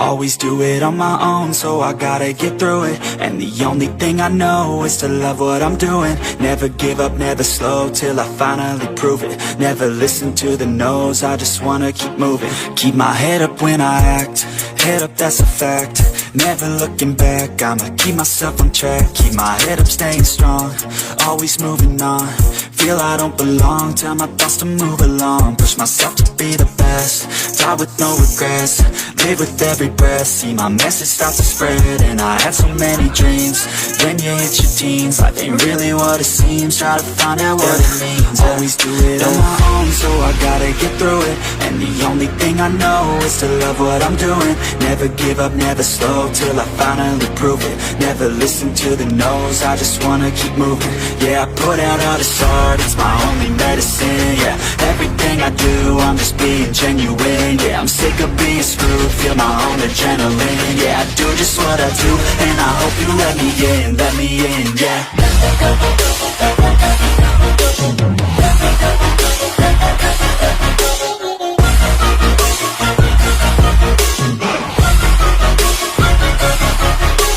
Always do it on my own, so I gotta get through it. And the only thing I know is to love what I'm doing. Never give up, never slow, till I finally prove it. Never listen to the no's, I just wanna keep moving. Keep my head up when I act, head up, that's a fact. Never looking back, I'ma keep myself on track. Keep my head up, staying strong, always moving on. Feel I don't belong, tell my thoughts to move along. Push myself to be the best, die with no regrets. Live with every breath, see my message start to spread. And I had so many dreams, when you hit your teens, life ain't really what it seems. Try to find out what it means. Always do it on my own, so I gotta get through it. And the only thing I know is to love what I'm doing. Never give up, never slow, till I finally prove it. Never listen to the no's, I just wanna keep moving. Yeah, I put out all this art, it's my only medicine. Yeah, everything I do, I'm just being genuine. Yeah, I'm sick of being screwed, feel my own adrenaline. Yeah, I do just what I do, and I hope you let me in, yeah.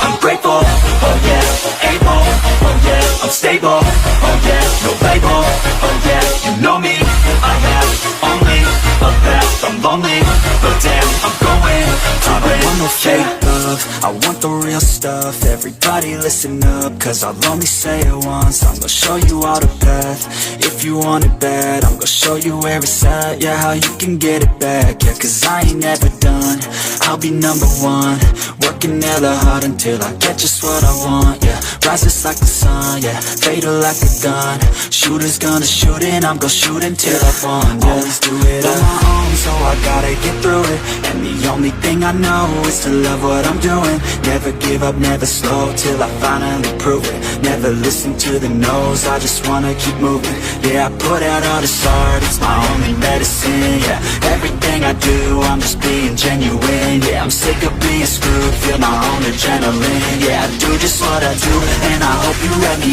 I'm grateful, oh yeah, able, oh yeah, I'm stable, oh yeah, no label, oh yeah, you know me, I have only a path, I'm lonely, but damn, I'm going to win. I don't want no fake love, I want the real stuff. Everybody listen up, cause I'll only say it once. I'm gonna show you all the path, if you want it bad. I'm gonna show you where it's at, yeah, how you can get it back. Yeah, cause I ain't never done, I'll be number one. Working hella hard until I get just what I want, yeah. Rises like the sun, yeah, fatal like a gun. Shooters gonna shoot and I'm gonna shoot until I won, yeah. Always do it on my own, so I gotta get through it. And the only thing I know is to love what I'm doing. Never give up, never slow, till I finally prove it. Never listen to the no's, I just wanna keep moving. Yeah, I put out all this art, it's my only medicine. Yeah, everything I do, I'm just being genuine. Yeah, I'm sick of being screwed, feel my own adrenaline. Yeah, I do just what I do, and I hope you let me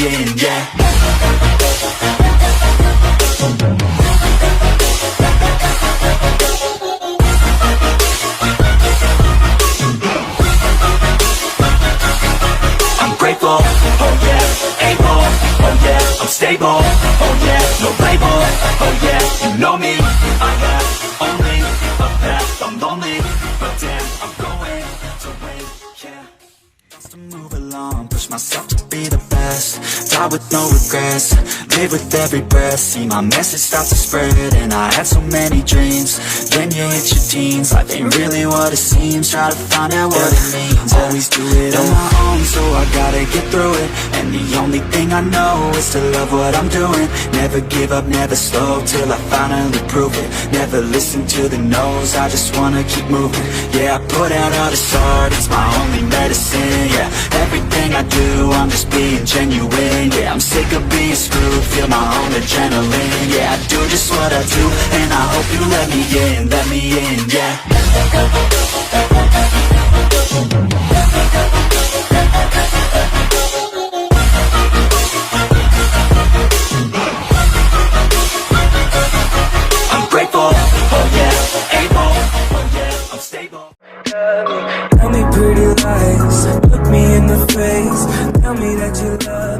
in, yeah. Grateful, oh yeah, able, oh yeah, I'm stable, oh yeah, no label, oh yeah, you know me, I have only a path, I'm lonely, but damn, I'm going to win, yeah. Just to move along, push myself to be the best, die with no regrets, live with every breath, see my message start to spread. And I had so many dreams, when you hit your teens, life ain't really what it seems. Try to find out what it means. Always do it on my own, so I gotta get through it. And the only thing I know is to love what I'm doing. Never give up, never slow, till I finally prove it. Never listen to the no's, I just wanna keep moving. Yeah, I put out all this art, it's my only medicine. Yeah, everything I do, I'm just being genuine. Yeah, I'm sick of being screwed, feel my own adrenaline. Yeah, I do just what I do, and I hope you let me in, yeah. I'm grateful, oh yeah, able, oh yeah, I'm stable. Tell me pretty lies, look me in the face, tell me that you love